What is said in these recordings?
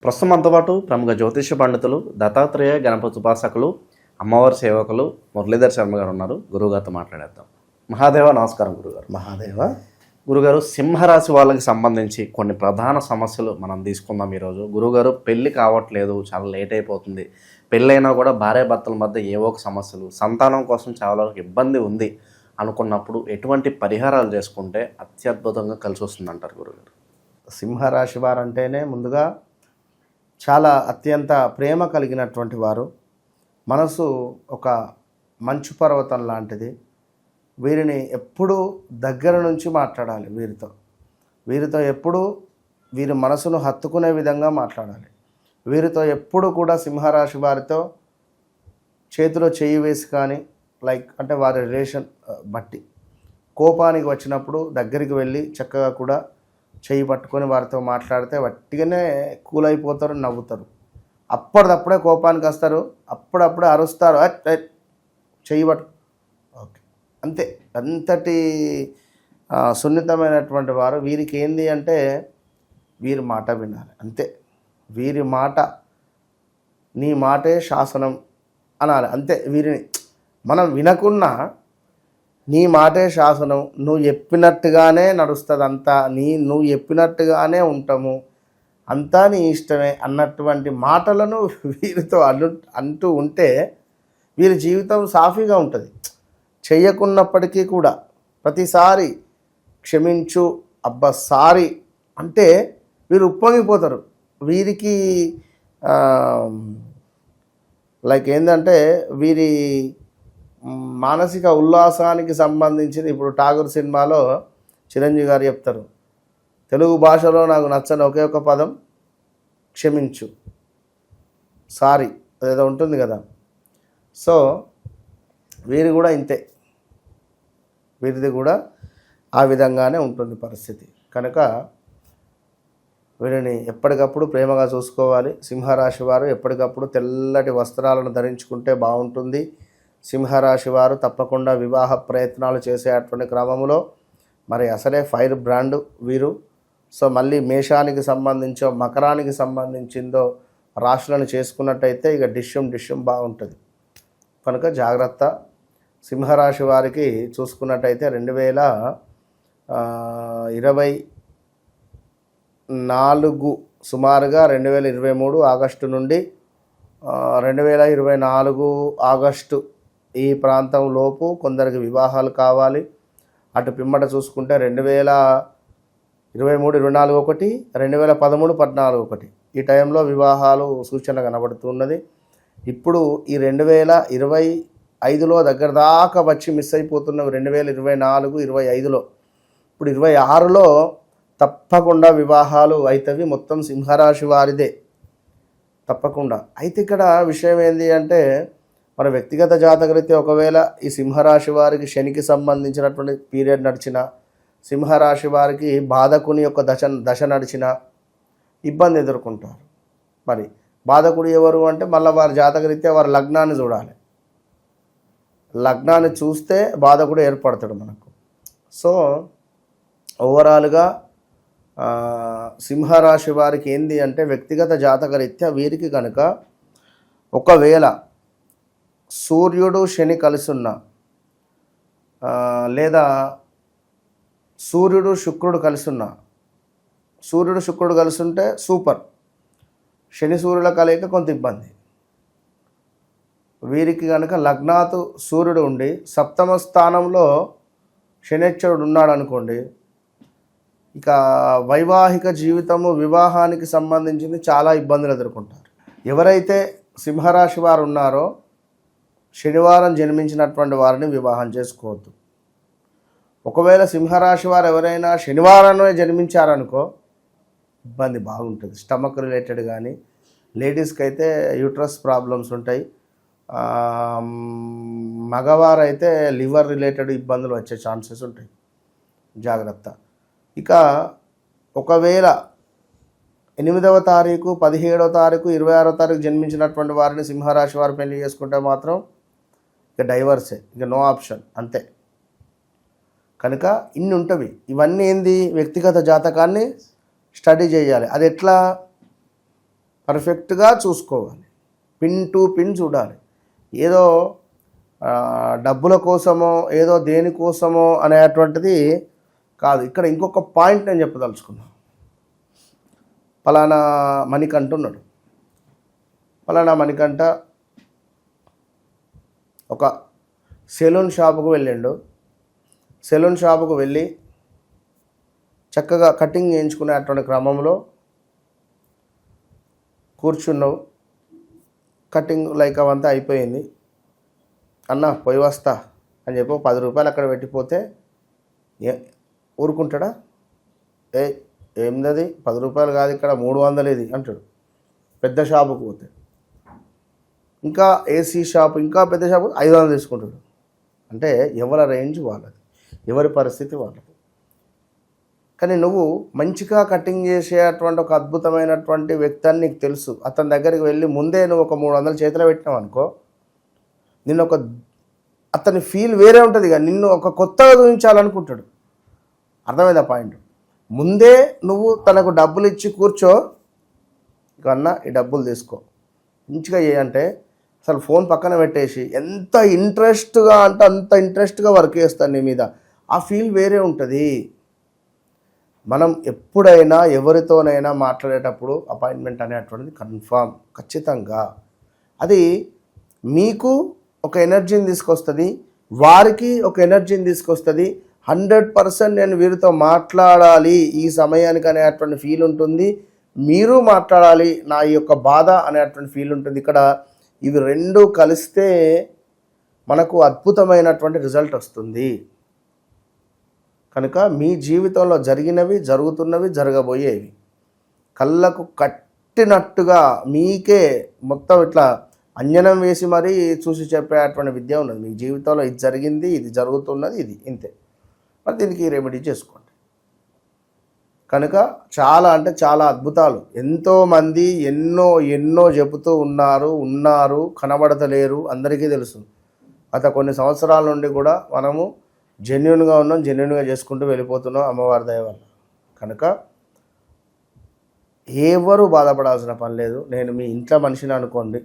ప్రస్తుతం మనతో పాటు ప్రముఖ జ్యోతిష పండితులు, దత్తాత్రేయ గణపతి ఉపాసకులు, అమ్మవారి సేవకులు మురళీధర్ శర్మ గారు ఉన్నారు. గురువుగారితో మాట్లాడేద్దాం. మహాదేవ నమస్కారం గురుగారు. మహాదేవ. గురుగారు, సింహరాశి వాళ్ళకి సంబంధించి కొన్ని ప్రధాన సమస్యలు మనం తీసుకుందాం ఈరోజు. గురుగారు, పెళ్ళి కావట్లేదు, చాలా లేట్ అయిపోతుంది, పెళ్ళైనా కూడా భార్యాభర్తల మధ్య ఏవో ఒక సమస్యలు, సంతానం కోసం చాలా ఇబ్బంది ఉంది అనుకున్నప్పుడు ఎటువంటి పరిహారాలు చేసుకుంటే అత్యద్భుతంగా కలిసి వస్తుంది అంటారు గురుగారు? సింహరాశి వారు అంటేనే ముందుగా చాలా అత్యంత ప్రేమ కలిగినటువంటి వారు. మనసు ఒక మంచు పర్వతం లాంటిది. వీరిని ఎప్పుడూ దగ్గర నుంచి మాట్లాడాలి. వీరితో ఎప్పుడూ వీరి మనసును హత్తుకునే విధంగా మాట్లాడాలి. వీరితో ఎప్పుడు కూడా సింహరాశి వారితో చేతిలో చేయి వేసి కానీ అంటే వారి రిలేషన్ బట్టి కోపానికి వచ్చినప్పుడు దగ్గరికి వెళ్ళి చక్కగా కూడా చేయి పట్టుకొని వారితో మాట్లాడితే వట్టిగానే కూల్ అయిపోతారు, నవ్వుతారు. అప్పటిదప్పుడే కోపానికి వస్తారు, అప్పుడప్పుడే అరుస్తారు, చెయ్యి పట్టు, ఓకే, అంతే. అంతటి సున్నితమైనటువంటి వారు. వీరికి ఏంది అంటే వీరి మాట వినాలి, అంతే. వీరి మాట, నీ మాటే శాసనం అనాలి, అంతే. వీరిని మనం వినకున్నా నీ మాటే శాసనం, నువ్వు చెప్పినట్టుగానే నడుస్తుంది, అంతా నువ్వు చెప్పినట్టుగానే ఉంటాము, అంతా నీ ఇష్టమే అన్నటువంటి మాటలను వీరితో అంటూ ఉంటే వీరి జీవితం సాఫీగా ఉంటుంది. చెయ్యకున్నప్పటికీ కూడా ప్రతిసారి క్షమించు, అబ్బా సారీ అంటే వీరు ఉప్పొంగిపోతారు. వీరికి ఏంటంటే వీరి మానసిక ఉల్లాసానికి సంబంధించింది. ఇప్పుడు ఠాగూర్ సినిమాలో చిరంజీవి గారు చెప్తారు, తెలుగు భాషలో నాకు నచ్చని ఒకే ఒక పదం క్షమించు, సారీ, అదేదో ఉంటుంది కదా. సో వీరు కూడా ఇంతే, వీరిది కూడా ఆ విధంగానే ఉంటుంది పరిస్థితి. కనుక వీరిని ఎప్పటికప్పుడు ప్రేమగా చూసుకోవాలి. సింహరాశి వారు ఎప్పటికప్పుడు తెల్లటి వస్త్రాలను ధరించుకుంటే బాగుంటుంది. సింహరాశి వారు తప్పకుండా వివాహ ప్రయత్నాలు చేసేటువంటి క్రమంలో మరి అసలే ఫైర్ బ్రాండ్ వీరు. సో మళ్ళీ మేషానికి సంబంధించో మకరానికి సంబంధించిందో రాశులను చేసుకున్నట్టయితే ఇక డిష్యం బాగుంటుంది. కనుక జాగ్రత్త. సింహరాశి వారికి చూసుకున్నట్టయితే 2024 సుమారుగా 2023 ఆగస్టు నుండి 2024 ఆగస్టు ఈ ప్రాంతంలోపు కొందరికి వివాహాలు కావాలి. అటు పిమ్మట చూసుకుంటే 2023, 24 ఒకటి, 2013, 14 ఒకటి, ఈ టైంలో వివాహాలు సూచన కనబడుతున్నది. ఇప్పుడు ఈ 2025లో దగ్గర దాకా వచ్చి మిస్ అయిపోతున్నవి 2024, 25లో. ఇప్పుడు 26లో తప్పకుండా వివాహాలు అవుతాయి. మొత్తం సింహరాశి వారిదే తప్పకుండా. అయితే ఇక్కడ విషయం ఏంటి అంటే మన వ్యక్తిగత జాతకరీత్యా ఒకవేళ ఈ సింహరాశి వారికి శనికి సంబంధించినటువంటి పీరియడ్ నడిచిన, సింహరాశి వారికి బాధకుని యొక్క దశ నడిచిన ఇబ్బంది ఎదుర్కొంటారు. మరి బాధకుడు ఎవరు అంటే మళ్ళీ వారి జాతకరీత్యా వారి లగ్నాన్ని చూడాలి. లగ్నాన్ని చూస్తే బాధకుడు ఏర్పడతాడు మనకు. సో ఓవరాల్గా సింహరాశి వారికి ఏంది అంటే వ్యక్తిగత జాతకరీత్యా వీరికి కనుక ఒకవేళ సూర్యుడు శని కలిసున్నా, లేదా సూర్యుడు శుక్రుడు కలిసున్నా, సూర్యుడు శుక్రుడు కలిసుంటే సూపర్. శని సూర్యుల కలయిక కొంత ఇబ్బంది. వీరికి కనుక లగ్నాతు సూర్యుడు ఉండి సప్తమ స్థానంలో శనేశ్వరుడు ఉన్నాడు అనుకోండి, ఇక వైవాహిక జీవితము, వివాహానికి సంబంధించింది చాలా ఇబ్బందులు ఎదుర్కొంటారు. ఎవరైతే సింహరాశి వారు ఉన్నారో శనివారం జన్మించినటువంటి వారిని వివాహం చేసుకోవద్దు. ఒకవేళ సింహరాశి వారు ఎవరైనా శనివారమే జన్మించారనుకో ఇబ్బంది బాగుంటుంది. స్టమక్ రిలేటెడ్ కానీ, లేడీస్కి అయితే యూట్రస్ ప్రాబ్లమ్స్ ఉంటాయి, మగవారైతే లివర్ రిలేటెడ్ ఇబ్బందులు వచ్చే ఛాన్సెస్ ఉంటాయి. జాగ్రత్త. ఇక ఒకవేళ 8వ తారీఖు, 17వ తారీఖు, 26వ తారీఖు జన్మించినటువంటి వారిని సింహరాశి వారు పెళ్లి చేసుకుంటే మాత్రం ఇక డైవర్సే, ఇక నో ఆప్షన్, అంతే. కనుక ఇన్ని ఉంటవి. ఇవన్నీ ఏంది, వ్యక్తిగత జాతకాన్ని స్టడీ చేయాలి. అది ఎట్లా, పర్ఫెక్ట్గా చూసుకోవాలి, పిన్ టు పిన్ చూడాలి. ఏదో డబ్బుల కోసమో ఏదో దేనికోసమో అనేటువంటిది కాదు. ఇక్కడ ఇంకొక పాయింట్ నేను చెప్పదలుచుకున్నాను. పలానా మణికంఠ ఉన్నాడు. పలానా మణికంఠ ఒక సెలూన్ షాపుకు వెళ్ళిండు. సెలూన్ షాపుకు వెళ్ళి చక్కగా కటింగ్ చేయించుకునేటువంటి క్రమంలో కూర్చున్నావు. కటింగ్ లైక్ అవంతా అయిపోయింది. అన్న పోయి వస్తా అని చెప్పి 10 రూపాయలు అక్కడ పెట్టిపోతే ఊరుకుంటాడా? ఏందది 10 రూపాయలు కాదు ఇక్కడ 300 ఇది అంటాడు. పెద్ద షాపుకు పోతే ఇంకా ఏసీ షాపు, ఇంకా పెద్ద షాపు 500 తీసుకుంటాడు. అంటే ఎవరి రేంజ్ వాళ్ళది, ఎవరి పరిస్థితి వాళ్ళది. కానీ నువ్వు మంచిగా కటింగ్ చేసేటువంటి ఒక అద్భుతమైనటువంటి వ్యక్తి అని నీకు తెలుసు. అతని దగ్గరికి వెళ్ళి ముందే నువ్వు ఒక 300 చేతిలో పెట్టినావు అనుకో, నిన్ను అతని ఫీల్ వేరే ఉంటుంది. ఇక నిన్ను ఒక కొత్తగా చూపించాలనుకుంటాడు. అర్థమైందా పాయింట్? ముందే నువ్వు తనకు డబ్బులు ఇచ్చి కూర్చో, ఇక అన్న ఈ డబ్బులు తీసుకో మంచిగా చేయంటే అసలు ఫోన్ పక్కన పెట్టేసి ఎంత ఇంట్రెస్ట్గా అంటే అంత ఇంట్రెస్ట్గా వర్క్ చేస్తాను నీ మీద. ఆ ఫీల్ వేరే ఉంటుంది. మనం ఎప్పుడైనా ఎవరితోనైనా మాట్లాడేటప్పుడు అపాయింట్మెంట్ అనేటువంటిది కన్ఫామ్, ఖచ్చితంగా. అది మీకు ఒక ఎనర్జీని తీసుకొస్తుంది, వారికి ఒక ఎనర్జీని తీసుకొస్తుంది. 100% నేను వీరితో మాట్లాడాలి ఈ సమయానికి అనేటువంటి ఫీల్ ఉంటుంది. మీరు మాట్లాడాలి నా ఈ యొక్క బాధ అనేటువంటి ఫీల్ ఉంటుంది. ఇక్కడ ఇవి రెండు కలిస్తే మనకు అద్భుతమైనటువంటి రిజల్ట్ వస్తుంది. కనుక మీ జీవితంలో జరిగినవి, జరుగుతున్నవి, జరగబోయేవి కళ్ళకు కట్టినట్టుగా మీకే మొత్తం ఇట్లా అంజనం వేసి మరీ చూసి చెప్పేటువంటి విద్య ఉన్నది. మీ జీవితంలో ఇది జరిగింది, ఇది జరుగుతున్నది, ఇది ఇంతే. మరి దీనికి రెమెడీ చేసుకోండి. కనుక చాలా అంటే చాలా అద్భుతాలు. ఎంతోమంది ఎన్నో చెబుతూ ఉన్నారు కనబడతలేరు, అందరికీ తెలుసు. గత కొన్ని సంవత్సరాల నుండి కూడా మనము జెన్యున్గా ఉన్నాం, జెన్యున్గా చేసుకుంటూ వెళ్ళిపోతున్నాం అమ్మవారి దయ వల్ల. కనుక ఎవరు బాధపడాల్సిన పని లేదు. నేను మీ ఇంట్లో మనిషిని అనుకోండి,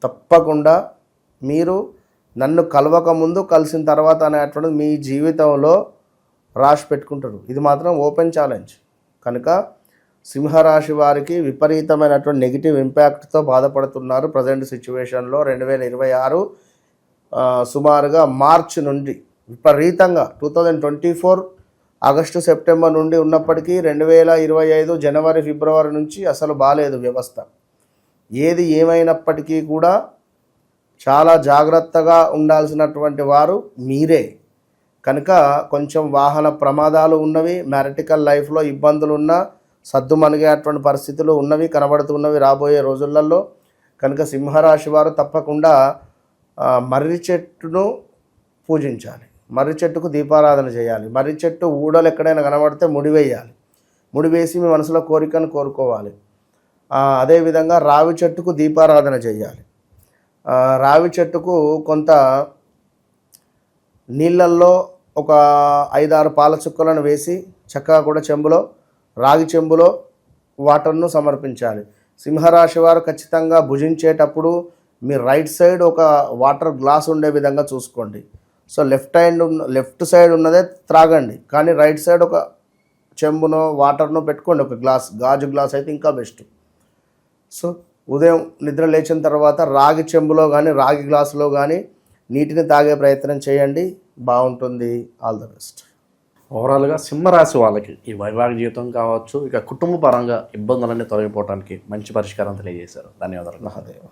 తప్పకుండా మీరు నన్ను కలవక ముందు కలిసిన తర్వాత అనేటువంటిది మీ జీవితంలో రాసి పెట్టుకుంటారు. ఇది మాత్రం ఓపెన్ ఛాలెంజ్. కనుక సింహరాశి వారికి విపరీతమైనటువంటి నెగిటివ్ ఇంపాక్ట్తో బాధపడుతున్నారు ప్రజెంట్ సిచ్యువేషన్లో. 2026 సుమారుగా మార్చి నుండి విపరీతంగా 2024 ఆగస్టు సెప్టెంబర్ నుండి ఉన్నప్పటికీ 2025 జనవరి ఫిబ్రవరి నుంచి అసలు బాలేదు వ్యవస్థ. ఏది ఏమైనప్పటికీ కూడా చాలా జాగ్రత్తగా ఉండాల్సినటువంటి వారు మీరే. కనుక కొంచెం వాహన ప్రమాదాలు ఉన్నవి, మ్యారిటికల్ లైఫ్లో ఇబ్బందులు ఉన్న సద్దుమణిగేటువంటి పరిస్థితులు ఉన్నవి, కనబడుతున్నవి రాబోయే రోజులలో. కనుక సింహరాశి వారు తప్పకుండా మర్రి చెట్టును పూజించాలి, మర్రి చెట్టుకు దీపారాధన చేయాలి. మర్రి చెట్టు ఊడలు ఎక్కడైనా కనబడితే ముడివేయాలి, ముడివేసి మీ మనసులో కోరికను కోరుకోవాలి. అదేవిధంగా రావి చెట్టుకు దీపారాధన చేయాలి. రావి చెట్టుకు కొంత నీళ్ళల్లో ఒక 5-6 పాల చుక్కలను వేసి చక్కగా కూడా రాగి చెంబులో వాటర్ను సమర్పించాలి. సింహరాశి వారు ఖచ్చితంగా భుజించేటప్పుడు మీ రైట్ సైడ్ ఒక వాటర్ గ్లాస్ ఉండే విధంగా చూసుకోండి. సో లెఫ్ట్ సైడ్ ఉన్నదే త్రాగండి, కానీ రైట్ సైడ్ ఒక చెంబునో వాటర్నో పెట్టుకోండి, ఒక గ్లాస్, గాజు గ్లాస్ అయితే ఇంకా బెస్ట్. సో ఉదయం నిద్ర లేచిన తర్వాత రాగి చెంబులో కానీ రాగి గ్లాసులో కానీ నీటిని తాగే ప్రయత్నం చేయండి, బాగుంటుంది. All the best. ఓవరాల్గా సింహరాశి వాళ్ళకి ఈ వైవాహిక జీవితం కావచ్చు, ఇక కుటుంబ పరంగా ఇబ్బందులన్నీ తొలగిపోవడానికి మంచి పరిష్కారం తెలియజేశారు. ధన్యవాదాలు. మహాదేవ.